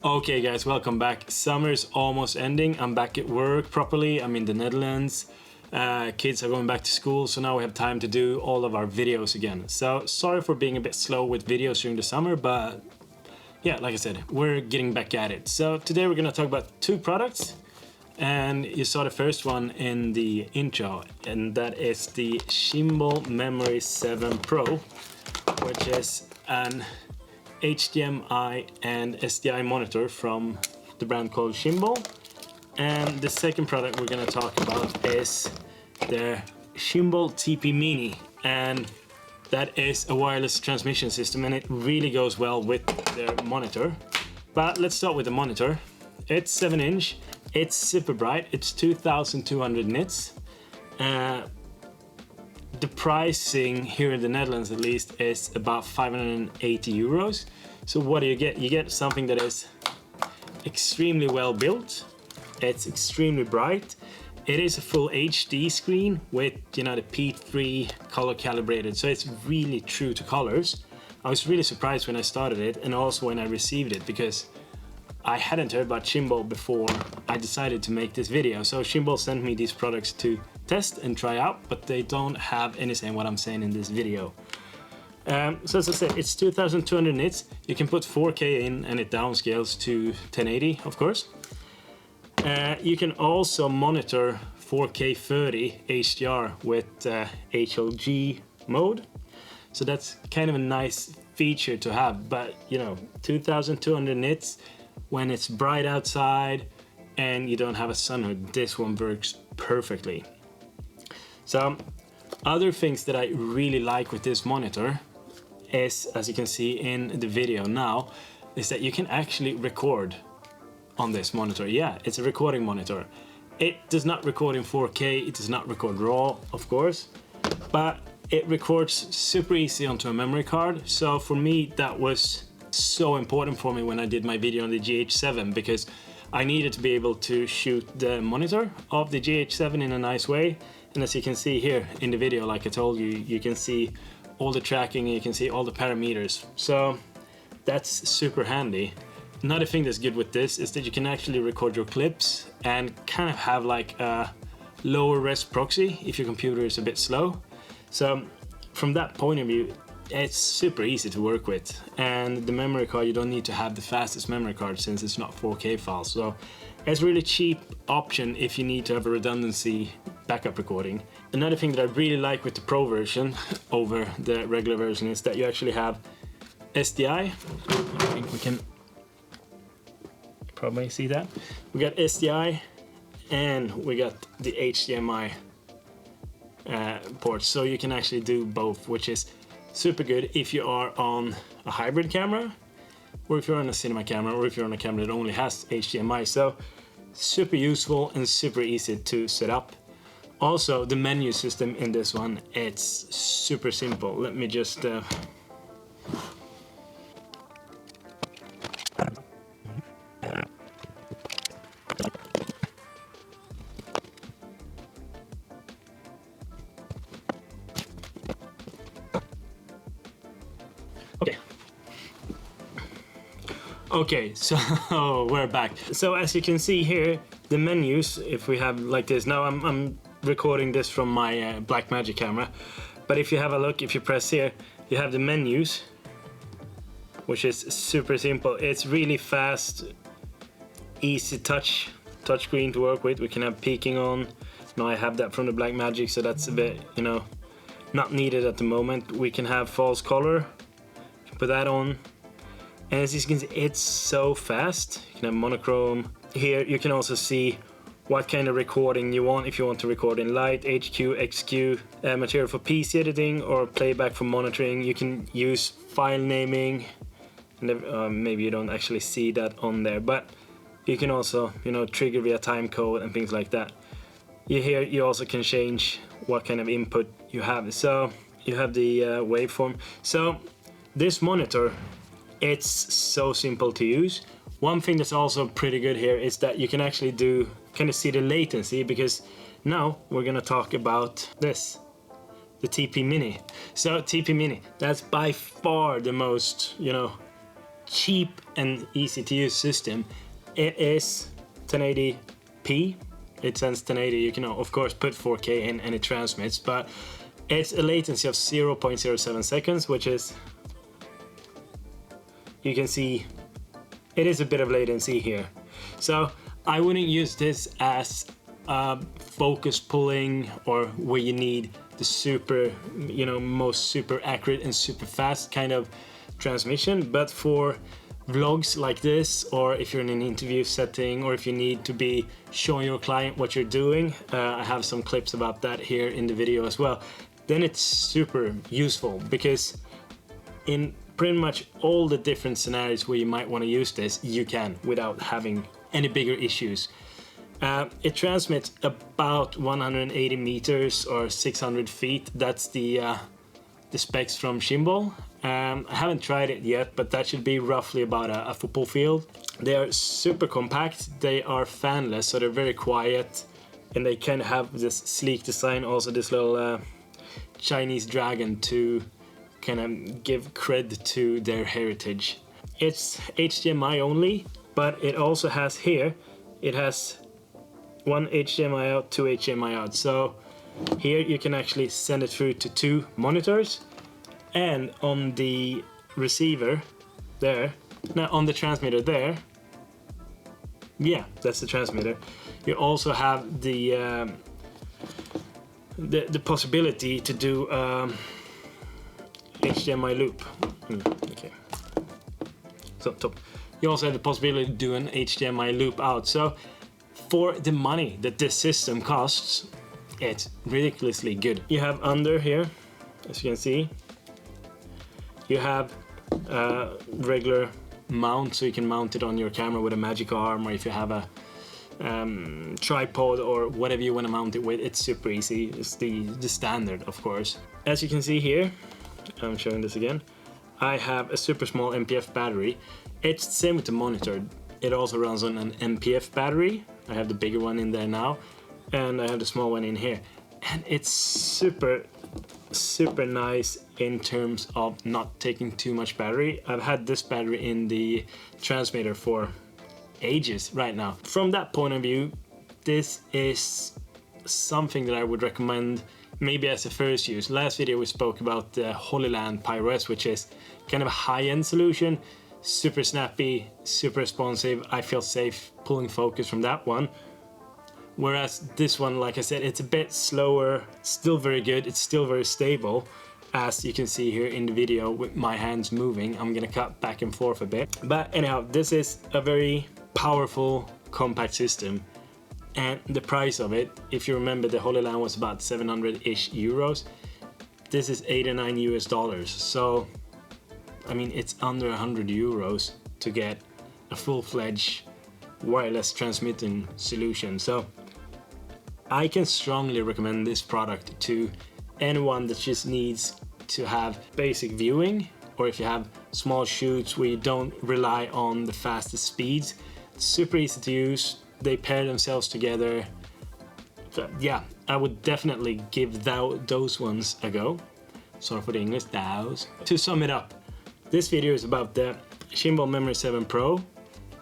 Okay guys, welcome back. Summer's almost ending. I'm back at work properly. I'm in the Netherlands. Kids are going back to school, so now we have time to do all of our videos again. So sorry for being a bit slow with videos during the summer, but yeah, like I said, we're getting back at it. So today we're gonna talk about two products, and you saw the first one in the intro, and that is the Shimbol Memory 7 Pro, which is an HDMI and SDI monitor from the brand called Shimbol. And the second product we're going to talk about is the Shimbol TP-Mini, and that is a wireless transmission system, and it really goes well with their monitor. But let's start with the monitor. It's 7-inch, it's super bright, it's 2200 nits. The pricing here in the Netherlands at least is about 580 euros. So what do you get? You get something that is extremely well built. It's extremely bright. It is a full HD screen with, you know, the P3 color calibrated. So it's really true to colors. I was really surprised when I started it, and also when I received it, because I hadn't heard about Shimbol before I decided to make this video. So Shimbol sent me these products to test and try out, but they don't have any saying what I'm saying in this video. So as I said, it's 2200 nits. You can put 4K in and it downscales to 1080, of course. You can also monitor 4K 30 HDR with HLG mode. So that's kind of a nice feature to have, but you know, 2200 nits, when it's bright outside and you don't have a sun hood, this one works perfectly. So other things that I really like with this monitor is, as you can see in the video now, is that you can actually record on this monitor. Yeah, it's a recording monitor. It does not record in 4K, it does not record RAW, of course, but it records super easy onto a memory card. So for me, that was so important for me when I did my video on the GH7, because I needed to be able to shoot the monitor of the GH7 in a nice way. And as you can see here in the video, like I told you, you can see all the tracking, you can see all the parameters. So that's super handy. Another thing that's good with this is that you can actually record your clips and kind of have like a lower res proxy if your computer is a bit slow. So from that point of view, it's super easy to work with. And the memory card, you don't need to have the fastest memory card since it's not 4K files. So it's a really cheap option if you need to have a redundancy backup recording. Another thing that I really like with the Pro version over the regular version is that you actually have SDI. I think we can probably see that. We got SDI and we got the HDMI ports, so you can actually do both, which is super good if you are on a hybrid camera, or if you're on a cinema camera, or if you're on a camera that only has HDMI. So super useful and super easy to set up. Also, the menu system in this one, it's super simple. Let me just Okay, so we're back. So as you can see here, the menus, if we have like this, now I'm recording this from my Blackmagic camera, but if you have a look, if you press here, you have the menus, which is super simple. It's really fast, easy touchscreen to work with. We can have peaking on. Now I have that from the Blackmagic, so that's a bit, you know, not needed at the moment. We can have false color, put that on. And as you can see, it's so fast. You can have monochrome. Here you can also see what kind of recording you want. If you want to record in light, HQ, XQ, material for PC editing, or playback for monitoring. You can use file naming. And maybe you don't actually see that on there, but you can also, you know, trigger via time code and things like that. Here you also can change what kind of input you have. So you have the waveform. So this monitor, it's so simple to use. One thing that's also pretty good here is that you can actually do kind of see the latency, because now we're gonna talk about this, the TP-Mini. So TP-Mini, that's by far the most, you know, cheap and easy to use system. It is 1080p. It sends 1080. You can of course put 4K in and it transmits, but it's a latency of 0.07 seconds, which is, you can see it is a bit of latency here. So I wouldn't use this as focus pulling or where you need the super, most super accurate and super fast kind of transmission, but for vlogs like this, or if you're in an interview setting, or if you need to be showing your client what you're doing, I have some clips about that here in the video as well, then it's super useful, because in pretty much all the different scenarios where you might want to use this, you can without having any bigger issues. It transmits about 180 meters or 600 feet. That's the specs from Shimbol. I haven't tried it yet, but that should be roughly about a football field. They are super compact, they are fanless, so they're very quiet, and they kind of have this sleek design, also this little Chinese dragon to kind of give cred to their heritage. It's HDMI only, but it also has here, it has one HDMI out, two HDMI out. So here you can actually send it through to two monitors, and on the receiver there, now on the transmitter there, yeah, that's the transmitter, you also have the possibility to do HDMI loop. Okay. So top. You also have the possibility to do an HDMI loop out. So for the money that this system costs, it's ridiculously good. You have under here, as you can see, you have regular mount, so you can mount it on your camera with a magic arm, or if you have a tripod or whatever you want to mount it with, it's super easy. It's the standard, of course. As you can see here, I'm showing this again, I have a super small MPF battery. It's the same with the monitor. It also runs on an MPF battery. I have the bigger one in there now, and I have the small one in here. And it's super nice in terms of not taking too much battery. I've had this battery in the transmitter for ages right now. From that point of view, this is something that I would recommend maybe as a first use. Last video we spoke about the Holyland Pyro S, which is kind of a high-end solution, super snappy, super responsive. I feel safe pulling focus from that one. Whereas this one, like I said, it's a bit slower, still very good, it's still very stable, as you can see here in the video with my hands moving. I'm gonna cut back and forth a bit. But anyhow, this is a very powerful, compact system. And the price of it, if you remember, the Holyland was about 700-ish euros. This is $89 US. So, I mean, it's under 100 euros to get a full-fledged wireless transmitting solution. So, I can strongly recommend this product to anyone that just needs to have basic viewing, or if you have small shoots where you don't rely on the fastest speeds. It's super easy to use. They pair themselves together. So, yeah, I would definitely give those ones a go. Sorry for the English, those. To sum it up, this video is about the Shimbol Memory 7 Pro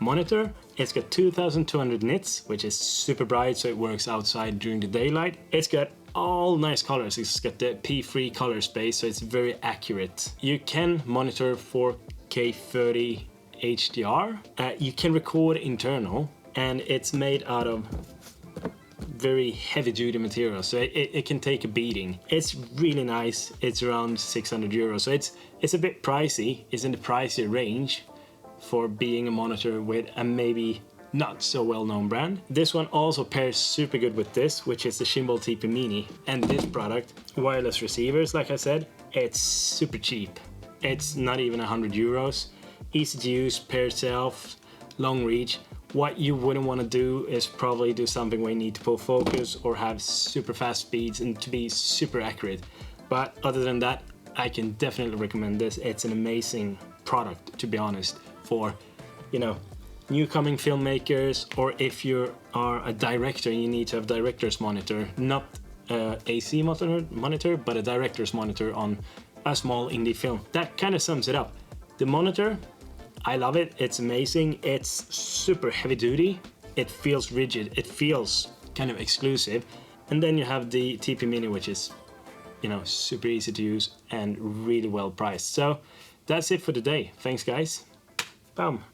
monitor. It's got 2200 nits, which is super bright, so it works outside during the daylight. It's got all nice colors. It's got the P3 color space, so it's very accurate. You can monitor 4K 30 HDR. You can record internal, and it's made out of very heavy-duty material, so it can take a beating. It's really nice. It's around 600 euros, so it's a bit pricey. It's in the pricey range for being a monitor with a maybe not so well-known brand. This one also pairs super good with this, which is the Shimbol TP-Mini, and this product, wireless receivers, like I said, it's super cheap. It's not even 100 euros. Easy to use, pair itself, long reach. What you wouldn't want to do is probably do something where you need to pull focus or have super fast speeds and to be super accurate. But other than that, I can definitely recommend this. It's an amazing product, to be honest, for, you know, newcoming filmmakers, or if you are a director and you need to have director's monitor, not AC monitor, but a director's monitor on a small indie film. That kind of sums it up. The monitor, I love it. It's amazing. It's super heavy duty. It feels rigid. It feels kind of exclusive. And then you have the TP-Mini, which is, you know, super easy to use and really well priced. So that's it for today. Thanks, guys. Boom.